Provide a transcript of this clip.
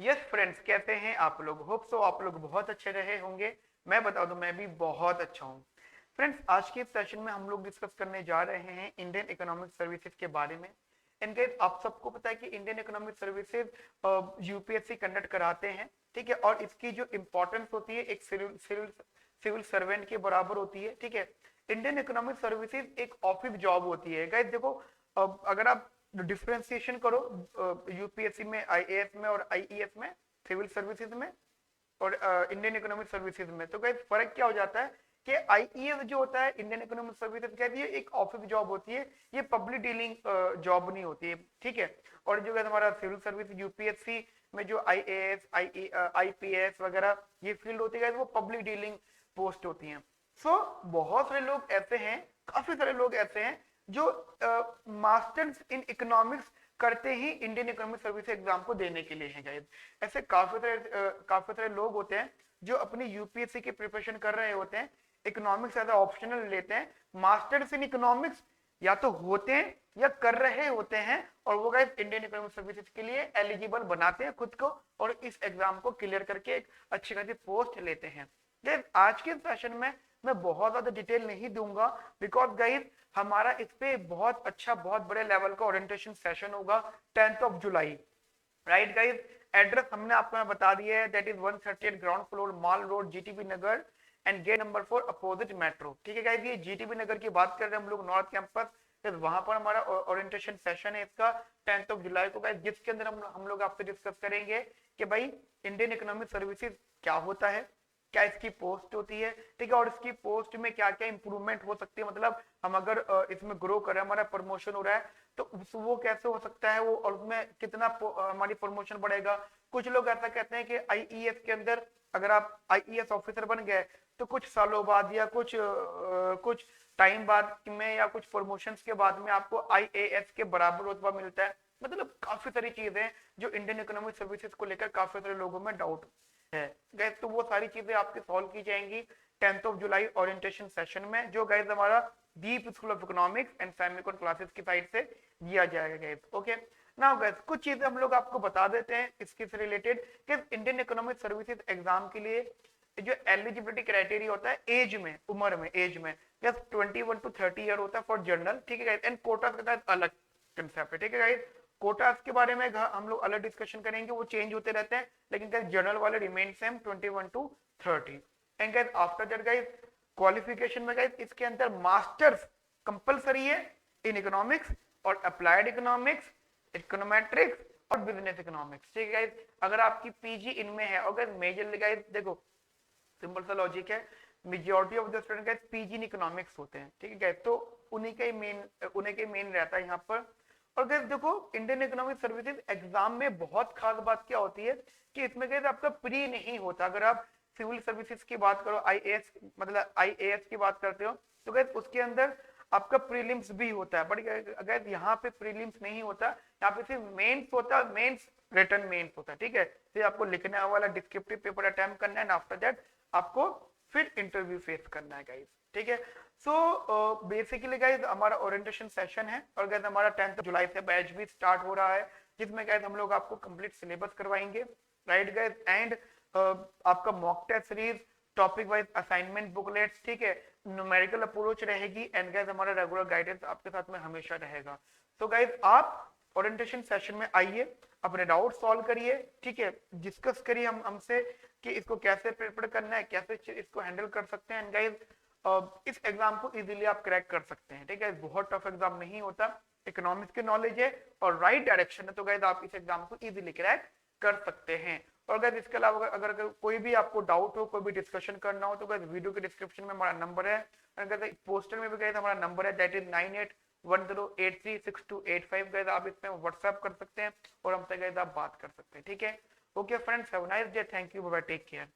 Yes friends, कैसे हैं आप लोग? होप सो आप लोग बहुत अच्छे रहे होंगे। मैं बता दूं, मैं भी बहुत अच्छा हूं। फ्रेंड्स, आज के सेशन में हम लोग डिस्कस करने जा रहे हैं इंडियन इकोनॉमिक सर्विसेज के बारे में। इनके आप सबको पता है कि Indian economic services UPSC conduct कराते हैं, ठीक है। और इसकी जो इंपॉर्टेंस होती है एक सिविल सर्वेंट के बराबर होती है, ठीक है। इंडियन इकोनॉमिक सर्विसेज एक ऑफिस जॉब होती है गाइस। देखो, अगर आप डिफरेंशिएशन करो यूपीएससी में, आईएएस में और आईईएस में, सिविल सर्विसेज में और इंडियन इकोनॉमिक सर्विसेज में, तो गाइस फर्क क्या हो जाता है कि आईईएस जो होता है, इंडियन इकोनॉमिक सर्विसेज का, ये एक ऑफिस जॉब होती है, ये पब्लिक डीलिंग जॉब नहीं होती है, ठीक है। और जो है हमारा सिविल सर्विस यूपीएससी में जो आईएएस आईपीएस वगैरह ये फील्ड होती है, वो पब्लिक डीलिंग पोस्ट होती है। सो बहुत सारे लोग ऐसे हैं, काफी सारे लोग ऐसे हैं जो मास्टर्स इन इकोनॉमिक्स करते ही इंडियन इकोनॉमिक सर्विस एग्जाम को देने के लिए हैं गाइस। ऐसे काफी सारे लोग होते हैं जो अपनी यूपीएससी की प्रिपरेशन कर रहे होते हैं, इकोनॉमिक्स एज ऑप्शनल लेते हैं, मास्टर्स इन इकोनॉमिक्स या तो होते हैं या कर रहे होते हैं, और वो गाइस इंडियन इकोनॉमिक सर्विसेज के लिए एलिजिबल बनाते हैं खुद को और इस एग्जाम को क्लियर करके एक अच्छी खासी पोस्ट लेते हैं। गाइस आज के सेशन में मैं बहुत ज्यादा डिटेल नहीं दूंगा, बिकॉज गाइस हमारा इस पे बहुत अच्छा, बहुत बड़े लेवल का ओरिएंटेशन सेशन होगा 10 जुलाई, राइट गाइस। एड्रेस हमने आपको बता दिया है, that is 138 ground floor, mall road, GTB Nagar and gate number 4 opposite metro, ठीक है गाइस। ये जीटीबी नगर की बात कर रहे हैं हम लोग, नॉर्थ कैंपस। वहां पर हमारा ओरिएंटेशन सेशन है इसका 10 जुलाई को गाइस, जिसके अंदर हम लोग आपसे डिस्कस करेंगे कि भाई इंडियन इकोनॉमिक सर्विसेज क्या होता है, क्या इसकी पोस्ट होती है, ठीक है, और इसकी पोस्ट में क्या क्या इंप्रूवमेंट हो सकती है। मतलब हम अगर इसमें ग्रो कर रहे हैं, हमारा प्रमोशन हो रहा है, तो वो कैसे हो सकता है, वो और उसमें कितना हमारी प्रमोशन बढ़ेगा। कुछ लोग ऐसा कहते हैं कि आईईएस के अंदर अगर आप आईईएस ऑफिसर बन गए तो कुछ सालों बाद या कुछ टाइम बाद में या कुछ प्रमोशंस के बाद में आपको आईएएस के बराबर रुतबा मिलता है। मतलब काफी सारी चीजें जो इंडियन इकोनॉमिक सर्विसेज को लेकर काफी सारे लोगों में डाउट है गैस, तो वो सारी चीजें आपकी सॉल्व की जाएंगी 10 जुलाई ओरिएंटेशन सेशन में, जो गैस हमारा deep school of economics and Semicon classes की साइड से दिया जाएगा गैस। ओके, नाउ गैस कुछ चीजें हम लोग आपको बता देते हैं इसके से रिलेटेड कि इंडियन इकोनॉमिक सर्विसेज एग्जाम के लिए जो एलिजिबिलिटी क्राइटेरिया होता है एज में, उम्र में, एज में, यस 21 to 30 ईयर होता है फॉर जनरल, ठीक है गाइस। एंड कोटा का अलग कंसेप्ट है, ठीक है गाइस। कोटास के बारे में हम लोग अलग डिस्कशन करेंगे, वो चेंज होते रहते हैं, लेकिन गाइस जनरल वाले remain same 21 to 30। And guys after that guys qualification में गाइस इसके अंदर मास्टर्स कंपलसरी है इन इकोनॉमिक्स और अप्लाइड इकोनॉमिक्स, इकोनोमेट्रिक्स और बिजनेस इकोनॉमिक्स, ठीक है गाइस। अगर आपकी पीजी इनमें है और गाइस मेजर गाइस देखो सिंपल सा लॉजिक है, majority of the student guys PG in economics होते हैं, ठीक है गाइस। तो उन्हीं का ही मेन रहता है यहाँ पर। और गाइस देखो इंडियन इकोनॉमिक सर्विसेज एग्जाम में बहुत खास बात क्या होती है कि इसमें गाइस आपका प्री नहीं होता। अगर आप सिविल सर्विसेज की बात करो, आईएएस मतलब आईएएस की बात करते हो, तो गाइस उसके अंदर आपका प्रीलिम्स भी होता है, बट अगर यहाँ पे प्रीलिम्स नहीं होता, यहाँ पे सिर्फ मेंस होता है, मेंस रिटर्न मेंस होता है, ठीक है। फिर आपको लिखने वाला डिस्क्रिप्टिव पेपर अटेम्प्ट करना है, आफ्टर दैट आपको फिर इंटरव्यू फेस करना है गाइस, ठीक है। सो बेसिकली गाइस हमारा ओरिएंटेशन सेशन है और गाइस हमारा 10 जुलाई से बैच भी स्टार्ट हो रहा है, जिसमें गाइस हम लोग आपको कंप्लीट सिलेबस करवाएंगे, राइट गाइस। एंड आपका mock test series, topic wise assignment booklets, ठीक है, न्यूमेरिकल अप्रोच रहेगी, एंड गाइस हमारा रेगुलर गाइडेंस आपके साथ में हमेशा रहेगा। तो गाइस आप ओरिएंटेशन सेशन में आइए, अपने डाउट सॉल्व करिए, ठीक है, डिस्कस करिए हमसे कि इसको कैसे प्रिपेयर करना है, कैसे इसको हैंडल कर सकते हैं। एंड गाइस इस एग्जाम को इजीली आप क्रैक कर सकते हैं, ठीक है। बहुत टफ एग्जाम नहीं होता, इकोनॉमिक्स की नॉलेज है और राइट डायरेक्शन है, तो गाइस आप इस एग्जाम को इजीली क्रैक कर सकते हैं। और गाइस इसके अलावा अगर कोई भी आपको डाउट हो, कोई भी डिस्कशन करना हो, तो गाइस वीडियो के डिस्क्रिप्शन में हमारा नंबर है, अगर पोस्टर में भी गाइस हमारा नंबर है, दैट इज 9810836285। गाइस आप इसमें व्हाट्सएप कर सकते हैं और हमसे गाइस आप बात कर सकते हैं, ठीक है। Okay friends, have a nice day, thank you, bye bye, take care.